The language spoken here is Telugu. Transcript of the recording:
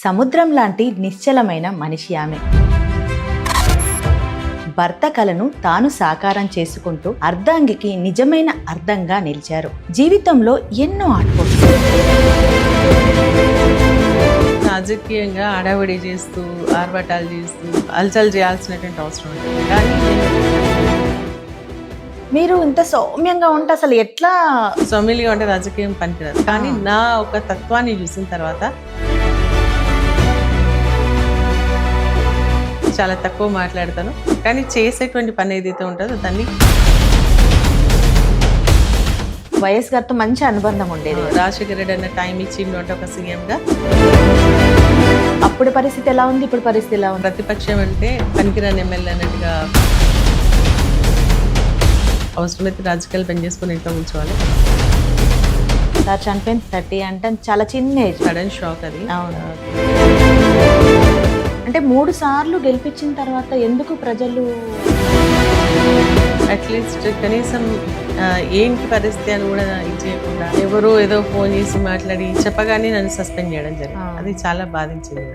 సముద్రం లాంటి నిశ్చలమైన మనిషి ఆమె. భర్త కలను తాను సాకారం చేసుకుంటూ అర్ధాంగికి నిజమైన అర్థంగా నిలిచారు. జీవితంలో ఎన్నో ఆటుపోట్లు. రాజకీయంగా హడావిడి చేస్తూ ఆర్భటాలు చేస్తూ అలచలు చేయాల్సినటువంటి అవసరం ఉంటుంది. కానీ మీరు ఇంత సౌమ్యంగా ఉంటే అసలు ఎట్లా? సొమిలిగా ఉంటే రాజకీయం పనికిరాదు. కానీ నా ఒక తత్వాన్ని చూసిన తర్వాత చాలా తక్కువ మాట్లాడతాను. కానీ చేసేటువంటి పని ఏదైతే ఉంటుందో దాన్ని వైఎస్ గారితో మంచి అనుబంధం ఉండేది. రాజశేఖర రెడ్డి అన్న టైం ఇచ్చిండు అంటే ఒక సీఎంగా. అప్పుడు పరిస్థితి ఎలా ఉంది, ఇప్పుడు పరిస్థితి ఎలా ఉంది? ప్రతిపక్షం అంటే పనికిరాని ఎమ్మెల్యే అన్నట్టుగా అవసరమైతే రాజకీయాలు పనిచేసుకుని ఇంట్లో కూర్చోవాలి. సార్ చనిపోయిన 30 అంటే చాలా చిన్న ఏజ్. సడన్ షాక్ అది. అవును. అంటే 3 సార్లు గెలిపించిన తర్వాత ఎందుకు ప్రజలు అట్లీస్ట్ కనీసం ఏంటి పరిస్థితి అని కూడా ఇచ్చేయకుండా ఎవరో ఏదో ఫోన్ చేసి మాట్లాడి చెప్పగానే నన్ను సస్పెండ్ చేయడం జరిగింది. అది చాలా బాధించింది.